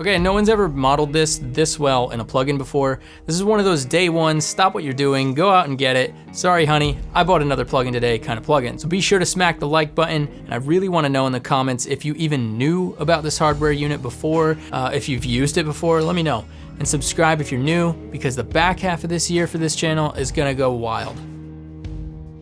Okay, no one's ever modeled this well in a plugin before. This is one of those day ones, stop what you're doing, go out and get it. Sorry honey, I bought another plugin today kind of plugin. So be sure to smack the like button, and I really want to know in the comments if you even knew about this hardware unit before, if you've used it before, let me know. And subscribe if you're new, because the back half of this year for this channel is gonna go wild.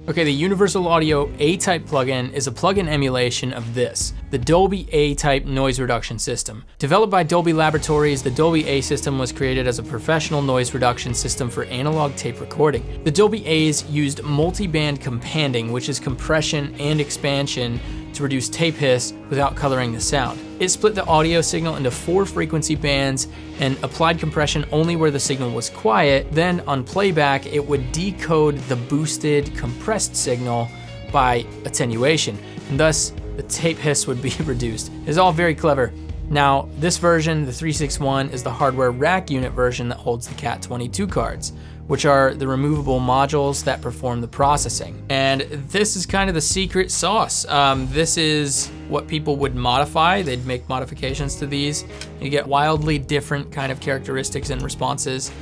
Okay, the Universal Audio ATypePLugin is a plugin emulation of this, the Dolby A-Type noise reduction system. Developed by Dolby Laboratories, the Dolby A system was created as a professional noise reduction system for analog tape recording. The Dolby A's used multi-band companding, which is compression and expansion, to reduce tape hiss without coloring the sound. It split the audio signal into 4 frequency bands and applied compression only where the signal was quiet. Then on playback, it would decode the boosted, compressed signal by attenuation, and thus the tape hiss would be reduced. It's all very clever. Now, this version, the 361, is the hardware rack unit version that holds the CAT22 cards, which are the removable modules that perform the processing. And this is kind of the secret sauce. This is what people would modify. They'd make modifications to these. You get wildly different kind of characteristics and responses.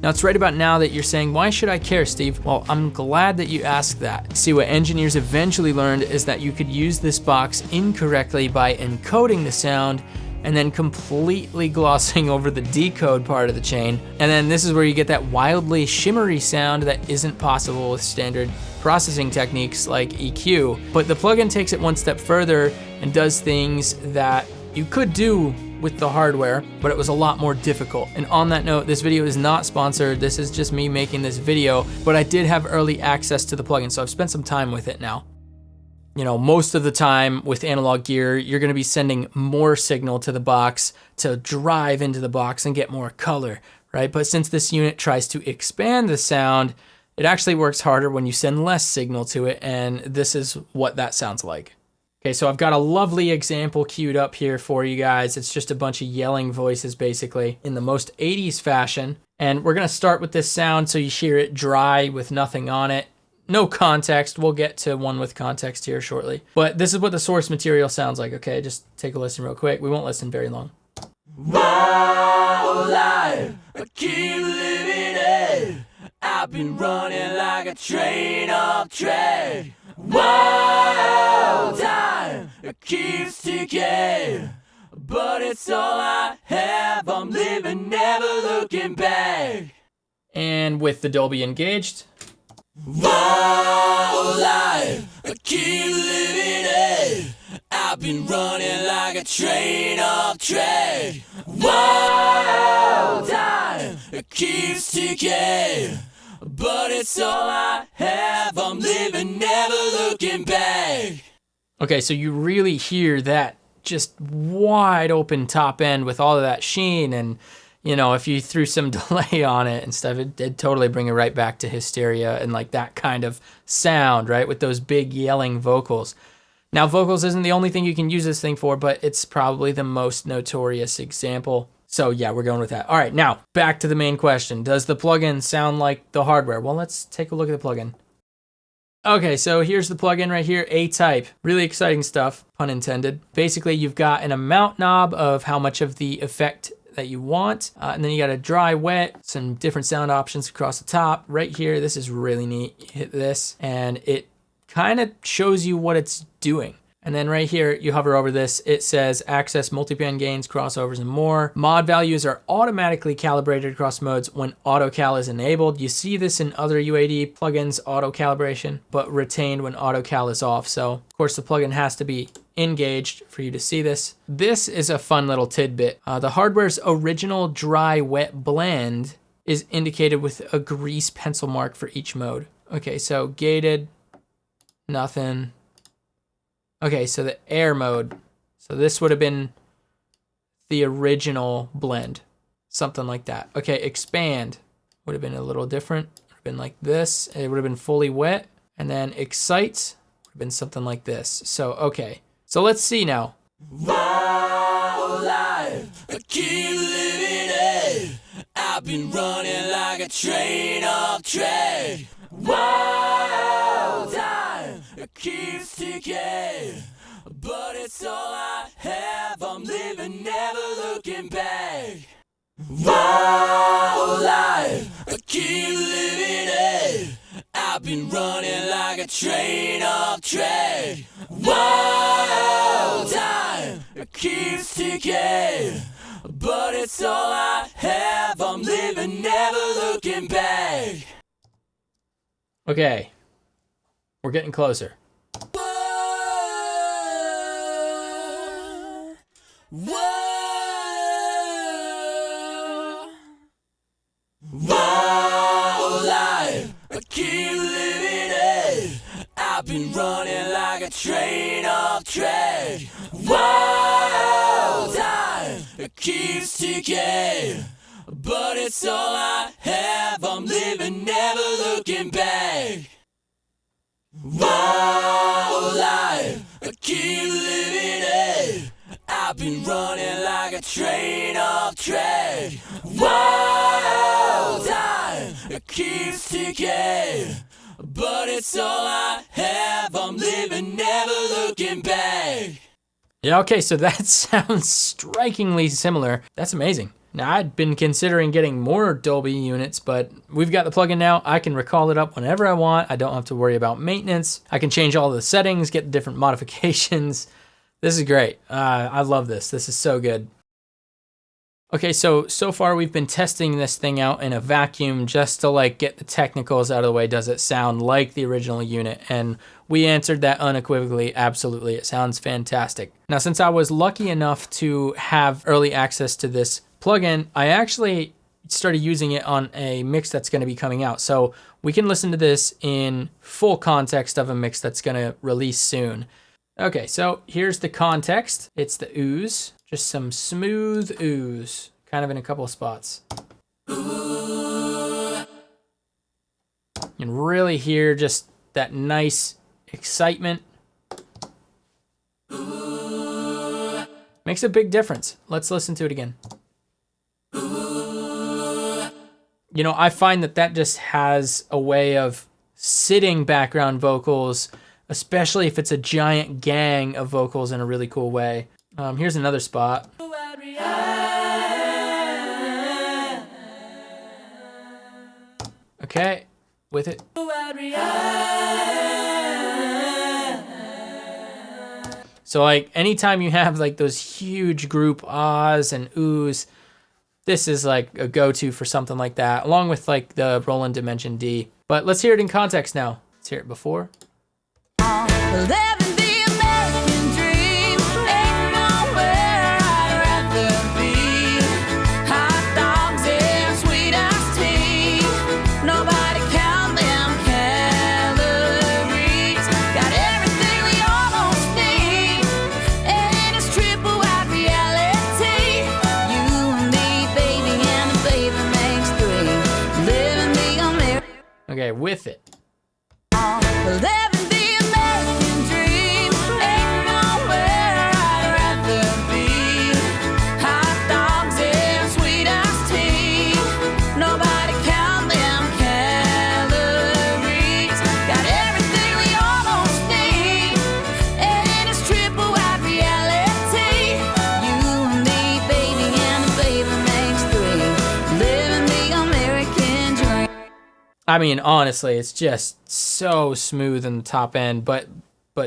Now it's right about now that you're saying, why should I care, Steve? Well, I'm glad that you asked that. See, what engineers eventually learned is that you could use this box incorrectly by encoding the sound and then completely glossing over the decode part of the chain. And then this is where you get that wildly shimmery sound that isn't possible with standard processing techniques like EQ. But the plugin takes it one step further and does things that you could do with the hardware, but it was a lot more difficult. And on that note, this video is not sponsored. This is just me making this video, but I did have early access to the plugin, so I've spent some time with it now. You know, most of the time with analog gear, you're gonna be sending more signal to the box to drive into the box and get more color, right? But since this unit tries to expand the sound, it actually works harder when you send less signal to it, and this is what that sounds like. Okay, so I've got a lovely example queued up here for you guys. It's just a bunch of yelling voices basically in the most 80s fashion. And we're gonna start with this sound so you hear it dry with nothing on it. No context. We'll get to one with context here shortly. But this is what the source material sounds like, okay? Just take a listen real quick. We won't listen very long. Wow, life, I keep living it. I've been running like a train off track. Wow, time, it keeps ticking. But it's all I have. I'm living, never looking back. And with the Dolby engaged. Wow, life, I keep living it. I've been running like a train off track. Wow, time, it keeps ticking. But it's all I have. I'm living, never looking back. Okay, so you really hear that just wide open top end with all of that sheen, and you know, if you threw some delay on it and stuff, it'd totally bring it right back to Hysteria and like that kind of sound, right? With those big yelling vocals. Now, vocals isn't the only thing you can use this thing for, but it's probably the most notorious example. So yeah, we're going with that. All right, now back to the main question. Does the plugin sound like the hardware? Well, let's take a look at the plugin. Okay, so here's the plugin right here, A-Type. Really exciting stuff, pun intended. Basically, you've got an amount knob of how much of the effect that you want, and then you got a dry, wet, some different sound options across the top. Right here, this is really neat. You hit this, and it kind of shows you what it's doing. And then right here, you hover over this, it says access multiband gains, crossovers, and more. Mod values are automatically calibrated across modes when auto cal is enabled. You see this in other UAD plugins, auto calibration, but retained when auto cal is off. So of course the plugin has to be engaged for you to see this. This is a fun little tidbit. The hardware's original dry wet blend is indicated with a grease pencil mark for each mode. Okay, so gated, nothing. Okay, so the air mode. So this would have been the original blend, something like that. Okay, expand would have been a little different. Would have been like this. It would have been fully wet. And then excite would have been something like this. So, okay. So let's see now. Wow, life, I keep living it. I've been running like a train off track. Wow, time, it keeps ticking. But it's all I have. I'm I'm living, never looking back. Whoa, life, I keep living it. I've been running like a train off track. Whoa, time, it keeps ticking. But it's all I have, I'm living, never looking back. Okay, we're getting closer. Whoa, whoa, whoa, life, I keep living it. I've been running like a train off track. Whoa, time, it keeps ticking. But it's all I have, I'm living, never looking back. Whoa, life, I keep living it. I've been running like a train off track. Whoa, time, it keeps ticking. But it's all I have, I'm living, never looking back. Yeah, okay, so that sounds strikingly similar. That's amazing. Now, I'd been considering getting more Dolby units, but we've got the plugin now. I can recall it up whenever I want. I don't have to worry about maintenance. I can change all the settings, get different modifications. This is great. I love this. This is so good. Okay, so far we've been testing this thing out in a vacuum just to like get the technicals out of the way. Does it sound like the original unit? And we answered that unequivocally, absolutely. It sounds fantastic. Now, since I was lucky enough to have early access to this plugin, I actually started using it on a mix that's going to be coming out. So we can listen to this in full context of a mix that's going to release soon. Okay, so here's the context. It's the ooze, just some smooth ooze, kind of in a couple of spots. You can really hear just that nice excitement. Makes a big difference. Let's listen to it again. You know, I find that just has a way of sitting background vocals, especially if it's a giant gang of vocals in a really cool way. Here's another spot. Okay, with it. So like anytime you have like those huge group ahs and oohs, this is like a go-to for something like that, along with like the Roland Dimension D. But let's hear it in context now. Let's hear it before. Living the American dream, ain't nowhere I'd rather be. Hot dogs and sweet iced tea, nobody count them calories. Got everything we almost need, and it's triple wide reality. You and me, baby, and the baby makes three. Living the American. Okay, with it. Living the American dream, ain't nowhere I'd rather be. Hot dogs and sweet iced tea, nobody count them calories. Got everything we almost need, and it's triple wide reality. You and me, baby, and the baby makes three. Living the American dream. I mean, honestly, it's just so smooth in the top end, but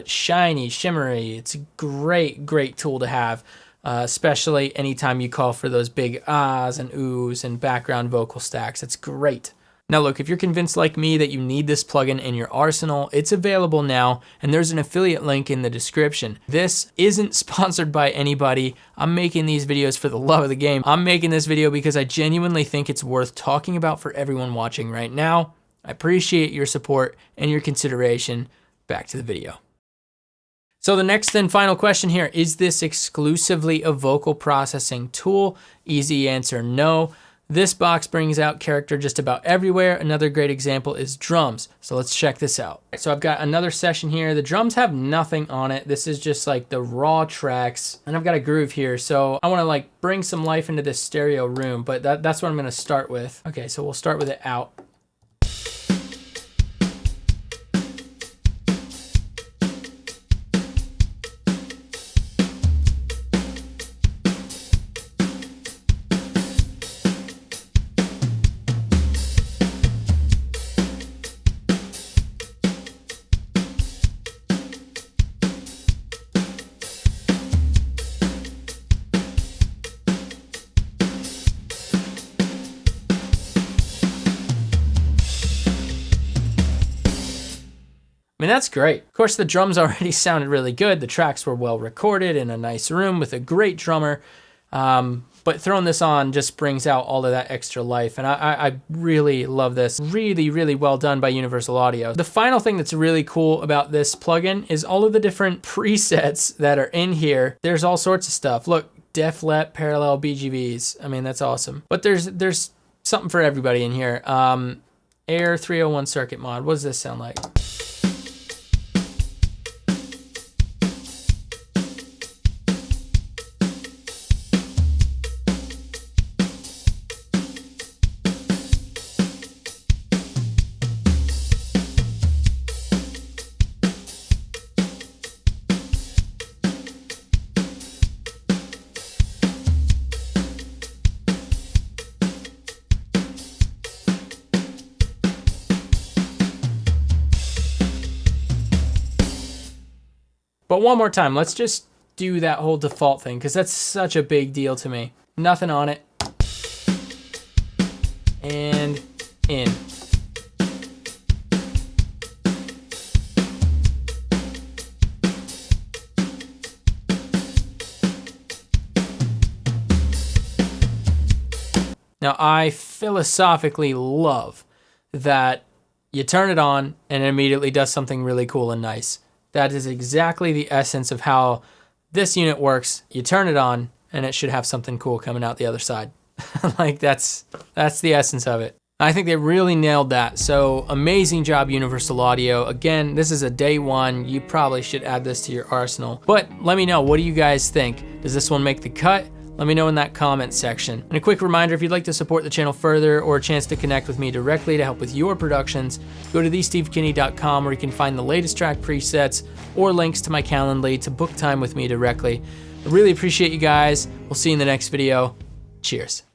shiny, shimmery. It's a great tool to have, especially anytime you call for those big ahs and oohs and background vocal stacks. It's great. Now look, if you're convinced like me that you need this plugin in your arsenal, it's available now, and there's an affiliate link in the description. This isn't sponsored by anybody. I'm making these videos for the love of the game. I'm making this video because I genuinely think it's worth talking about for everyone watching right now. I appreciate your support and your consideration. Back to the video. So the next and final question here, is this exclusively a vocal processing tool? Easy answer, no. This box brings out character just about everywhere. Another great example is drums. So let's check this out. So I've got another session here. The drums have nothing on it. This is just like the raw tracks, and I've got a groove here. So I want to like bring some life into this stereo room, but that's what I'm going to start with. Okay, so we'll start with it out. I mean, that's great. Of course, the drums already sounded really good. The tracks were well recorded in a nice room with a great drummer. But throwing this on just brings out all of that extra life. And I really love this. Really, really well done by Universal Audio. The final thing that's really cool about this plugin is all of the different presets that are in here. There's all sorts of stuff. Look, def, lep, parallel, BGVs. I mean, that's awesome. But there's something for everybody in here. Air 301 circuit mod. What does this sound like? But one more time, let's just do that whole default thing, because that's such a big deal to me. Nothing on it. And in. Now, I philosophically love that you turn it on and it immediately does something really cool and nice. That is exactly the essence of how this unit works. You turn it on and it should have something cool coming out the other side. Like that's the essence of it. I think they really nailed that. So amazing job, Universal Audio. Again, this is a day one. You probably should add this to your arsenal. But let me know, what do you guys think? Does this one make the cut? Let me know in that comment section. And a quick reminder, if you'd like to support the channel further or a chance to connect with me directly to help with your productions, go to thestevekinney.com where you can find the latest track presets or links to my Calendly to book time with me directly. I really appreciate you guys. We'll see you in the next video. Cheers.